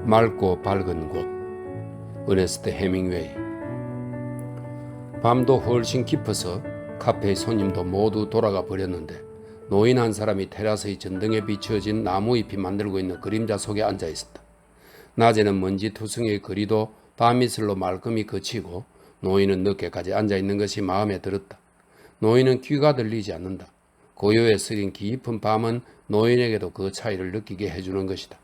맑고 밝은 곳. 어네스트 해밍웨이. 밤도 훨씬 깊어서 카페의 손님도 모두 돌아가 버렸는데 노인 한 사람이 테라스의 전등에 비추어진 나무잎이 만들고 있는 그림자 속에 앉아 있었다. 낮에는 먼지투성이의 거리도 밤이슬로 말끔히 그치고 노인은 늦게까지 앉아 있는 것이 마음에 들었다. 노인은 귀가 들리지 않는다. 고요에 쓰린 깊은 밤은 노인에게도 그 차이를 느끼게 해주는 것이다.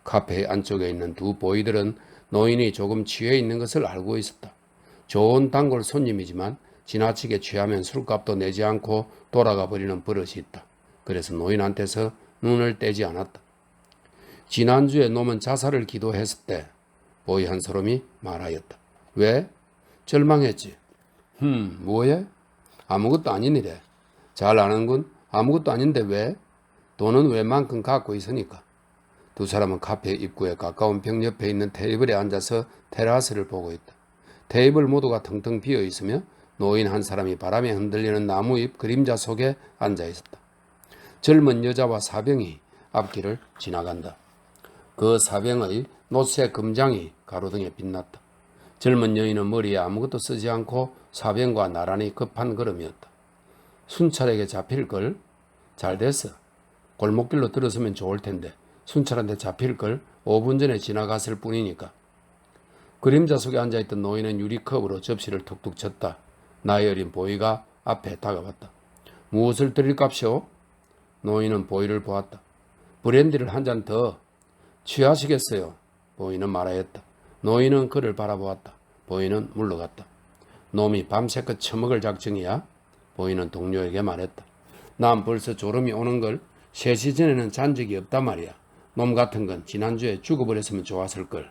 카페의 안쪽에 있는 두 보이들은 노인이 조금 취해 있는 것을 알고 있었다. 좋은 단골 손님이지만 지나치게 취하면 술값도 내지 않고 돌아가 버리는 버릇이 있다. 그래서 노인한테서 눈을 떼지 않았다. 지난주에 놈은 자살을 기도했을 때 보이 한 사람이 말하였다. 왜? 절망했지. 뭐해? 아무것도 아닌 일에. 잘 아는군. 아무것도 아닌데 왜? 돈은 웬만큼 갖고 있으니까. 두 사람은 카페 입구에 가까운 벽 옆에 있는 테이블에 앉아서 테라스를 보고 있다. 테이블 모두가 텅텅 비어 있으며 노인 한 사람이 바람에 흔들리는 나무잎 그림자 속에 앉아 있었다. 젊은 여자와 사병이 앞길을 지나간다. 그 사병의 노쇠 금장이 가로등에 빛났다. 젊은 여인은 머리에 아무것도 쓰지 않고 사병과 나란히 급한 걸음이었다. 순찰에게 잡힐걸? 잘 됐어. 골목길로 들어서면 좋을 텐데 순찰한테 잡힐걸 5분 전에 지나갔을 뿐이니까. 그림자 속에 앉아있던 노인은 유리컵으로 접시를 툭툭 쳤다. 나이 어린 보이가 앞에 다가왔다. 무엇을 드릴값이오? 노인은 보이를 보았다. 브랜디를 한 잔 더. 취하시겠어요? 보이는 말하였다. 노인은 그를 바라보았다. 보이는 물러갔다. 놈이 밤새껏 처먹을 작정이야? 보이는 동료에게 말했다. 난 벌써 졸음이 오는 걸 3시 전에는 잔 적이 없단 말이야. 놈 같은 건 지난주에 죽어버렸으면 좋았을걸.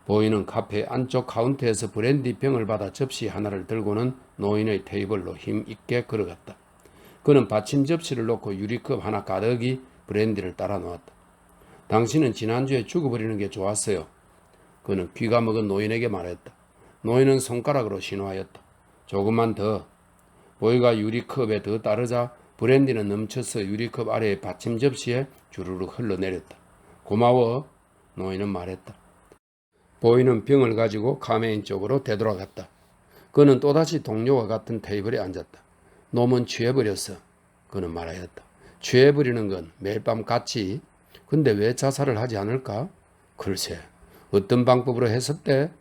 보이는 카페 안쪽 카운터에서 브랜디 병을 받아 접시 하나를 들고는 노인의 테이블로 힘있게 걸어갔다. 그는 받침 접시를 놓고 유리컵 하나 가득이 브랜디를 따라 놓았다. 당신은 지난주에 죽어버리는 게 좋았어요. 그는 귀가 먹은 노인에게 말했다. 노인은 손가락으로 신호하였다. 조금만 더. 보이가 유리컵에 더 따르자 브랜디는 넘쳐서 유리컵 아래의 받침 접시에 주르륵 흘러내렸다. 고마워. 노인은 말했다. 보이는 병을 가지고 카메인 쪽으로 되돌아갔다. 그는 또다시 동료와 같은 테이블에 앉았다. 놈은 취해버렸어. 그는 말하였다. 취해버리는 건 매일 밤 같이. 근데 왜 자살을 하지 않을까? 글쎄, 어떤 방법으로 했었대?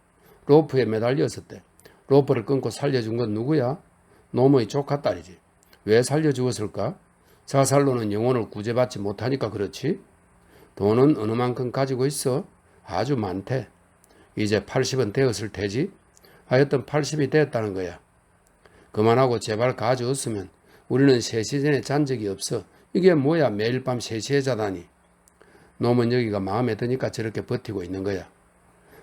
로프에 매달렸었대. 로프를 끊고 살려준 건 누구야? 놈의 조카 딸이지. 왜 살려주었을까? 자살로는 영혼을 구제받지 못하니까 그렇지? 돈은 어느 만큼 가지고 있어? 아주 많대. 이제 80은 되었을 테지? 하여튼 80이 되었다는 거야. 그만하고 제발 가져왔으면 우리는 3시 전에 잔 적이 없어. 이게 뭐야 매일 밤 3시에 자다니. 놈은 여기가 마음에 드니까 저렇게 버티고 있는 거야.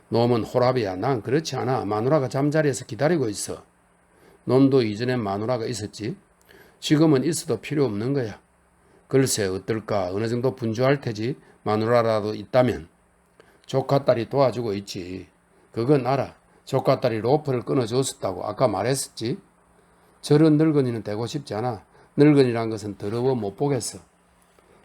놈은 호랍이야. 난 그렇지 않아. 마누라가 잠자리에서 기다리고 있어. 놈도 이전엔 마누라가 있었지. 지금은 있어도 필요 없는 거야. 글쎄 어떨까. 어느 정도 분주할 테지. 마누라라도 있다면. 조카딸이 도와주고 있지. 그건 알아. 조카딸이 로프를 끊어줬었다고 아까 말했었지. 저런 늙은이는 되고 싶지 않아. 늙은이란 것은 더러워 못 보겠어.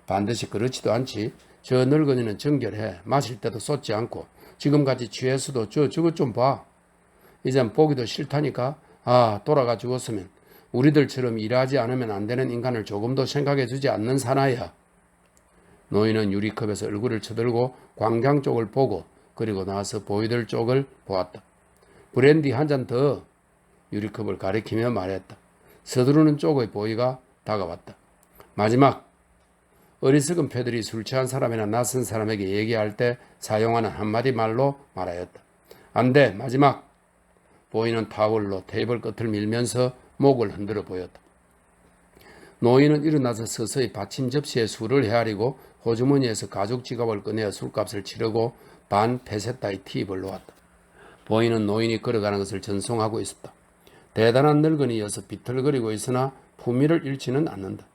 반드시 그렇지도 않지. 저 늙은이는 정결해. 마실 때도 쏟지 않고. 지금까지 취해서도 저것 좀 봐. 이젠 보기도 싫다니까. 돌아가 죽었으면 우리들처럼 일하지 않으면 안 되는 인간을 조금도 생각해 주지 않는 사나이야. 노인은 유리컵에서 얼굴을 쳐들고 광장 쪽을 보고 그리고 나서 보이들 쪽을 보았다. 브랜디 한 잔 더. 유리컵을 가리키며 말했다. 서두르는 쪽의 보이가 다가왔다. 마지막. 어리석은 패들이 술 취한 사람이나 낯선 사람에게 얘기할 때 사용하는 한마디 말로 말하였다. 안 돼. 마지막. 보이는 타월로 테이블 끝을 밀면서 목을 흔들어 보였다. 노인은 일어나서 서서히 받침 접시에 술을 헤아리고 호주머니에서 가죽 지갑을 꺼내어 술값을 치르고 반 페세타의 팁을 놓았다. 보이는 노인이 걸어가는 것을 전송하고 있었다. 대단한 늙은이여서 비틀거리고 있으나 품위를 잃지는 않는다.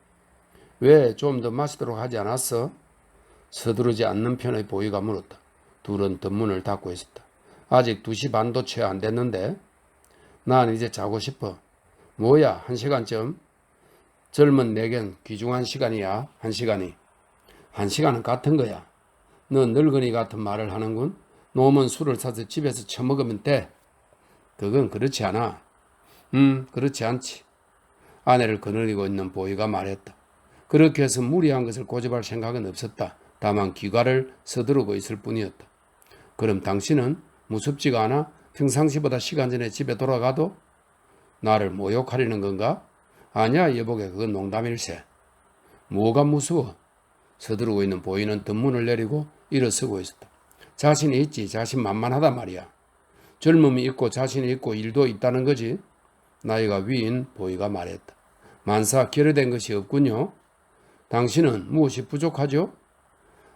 왜 좀 더 마시도록 하지 않았어? 서두르지 않는 편의 보이가 물었다. 둘은 덧문을 닫고 있었다. 아직 2시 반도 채 안 됐는데? 난 이제 자고 싶어. 뭐야 1시간쯤? 젊은 내겐 귀중한 시간이야. 1시간이. 1시간은 같은 거야. 너 늙은이 같은 말을 하는군. 놈은 술을 사서 집에서 처먹으면 돼. 그건 그렇지 않아. 그렇지 않지. 아내를 거느리고 있는 보이가 말했다. 그렇게 해서 무리한 것을 고집할 생각은 없었다. 다만 귀가를 서두르고 있을 뿐이었다. 그럼 당신은 무섭지가 않아? 평상시보다 시간 전에 집에 돌아가도? 나를 모욕하려는 건가? 아니야, 여보게, 그건 농담일세. 뭐가 무서워? 서두르고 있는 보이는 덧문을 내리고 일어서고 있었다. 자신이 있지, 자신만만하단 말이야. 젊음이 있고 자신이 있고 일도 있다는 거지. 나이가 위인 보이가 말했다. 만사 결여된 것이 없군요. 당신은 무엇이 부족하죠?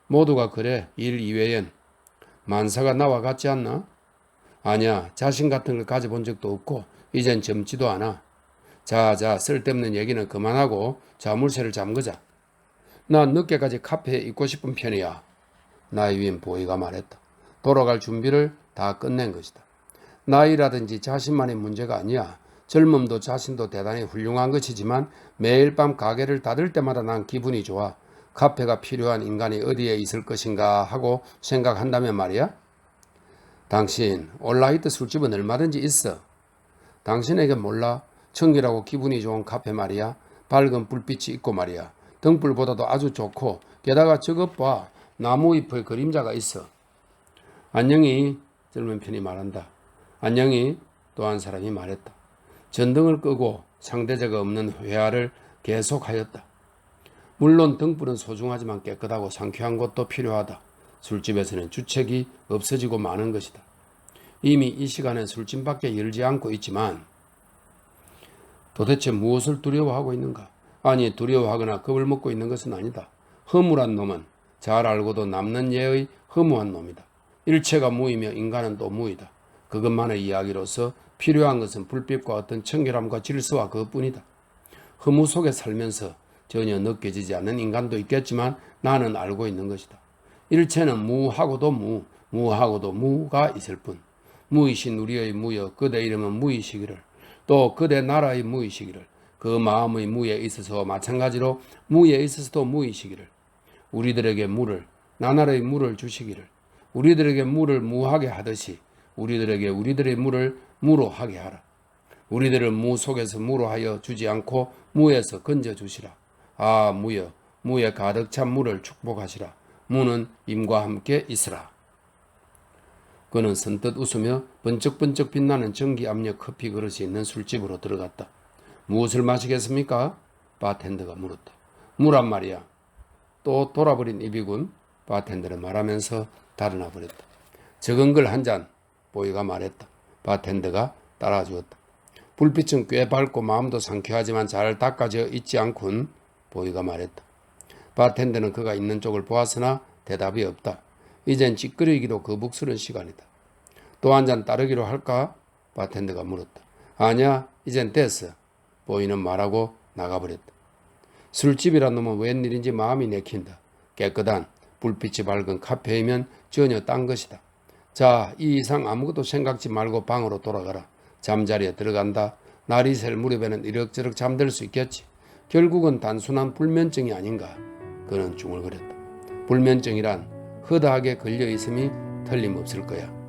모두가 그래. 일 이외엔. 만사가 나와 같지 않나? 아니야. 자신 같은 걸 가져본 적도 없고 이젠 젊지도 않아. 자, 쓸데없는 얘기는 그만하고 자물쇠를 잠그자. 난 늦게까지 카페에 있고 싶은 편이야. 나이 위인 보이가 말했다. 돌아갈 준비를 다 끝낸 것이다. 나이라든지 자신만의 문제가 아니야. 젊음도 자신도 대단히 훌륭한 것이지만 매일 밤 가게를 닫을 때마다 난 기분이 좋아. 카페가 필요한 인간이 어디에 있을 것인가 하고 생각한다면 말이야. 당신 올라이트 술집은 얼마든지 있어. 당신에게 몰라. 청결하고 기분이 좋은 카페 말이야. 밝은 불빛이 있고 말이야. 등불보다도 아주 좋고 게다가 저것 봐. 나무잎의 그림자가 있어. 안녕히. 젊은 편이 말한다. 안녕히. 또 한 사람이 말했다. 전등을 끄고 상대자가 없는 회화를 계속하였다. 물론 등불은 소중하지만 깨끗하고 상쾌한 곳도 필요하다. 술집에서는 주책이 없어지고 마는 것이다. 이미 이 시간엔 술집밖에 열지 않고 있지만 도대체 무엇을 두려워하고 있는가? 아니, 두려워하거나 겁을 먹고 있는 것은 아니다. 허물한 놈은 잘 알고도 남는 예의 허무한 놈이다. 일체가 무이며 인간은 또 무이다. 그것만의 이야기로서 필요한 것은 불빛과 어떤 청결함과 질서와 그것뿐이다. 허무 속에 살면서 전혀 느껴지지 않는 인간도 있겠지만 나는 알고 있는 것이다. 일체는 무하고도 무하고도 무가 있을 뿐. 무이신 우리의 무여 그대 이름은 무이시기를, 또 그대 나라의 무이시기를, 그 마음의 무에 있어서 마찬가지로 무에 있어서도 무이시기를, 우리들에게 물을 나날의 물을 주시기를, 우리들에게 물을 무하게 하듯이 우리들에게 우리들의 물을 무로 하게 하라. 우리들을 무 속에서 무로 하여 주지 않고 무에서 건져 주시라. 아, 무여, 무에 가득 찬 물을 축복하시라. 무는 임과 함께 있으라. 그는 선뜻 웃으며 번쩍번쩍 빛나는 전기 압력 커피 그릇이 있는 술집으로 들어갔다. 무엇을 마시겠습니까? 바텐더가 물었다. 무란 말이야. 또 돌아버린 입이군. 바텐더는 말하면서 달아나 버렸다. 적은 걸 한 잔. 보이가 말했다. 바텐더가 따라주었다. 불빛은 꽤 밝고 마음도 상쾌하지만 잘 닦아져 있지 않군. 보이가 말했다. 바텐더는 그가 있는 쪽을 보았으나 대답이 없다. 이젠 찌끄리기로 거북스런 시간이다. 또 한 잔 따르기로 할까? 바텐더가 물었다. 아니야, 이젠 됐어. 보이는 말하고 나가버렸다. 술집이란 놈은 웬일인지 마음이 내킨다. 깨끗한 불빛이 밝은 카페이면 전혀 딴 것이다. 자, 이 이상 아무것도 생각지 말고 방으로 돌아가라. 잠자리에 들어간다. 날이 셀 무렵에는 이럭저럭 잠들 수 있겠지. 결국은 단순한 불면증이 아닌가. 그는 중얼거렸다. 불면증이란 허다하게 걸려있음이 틀림없을 거야.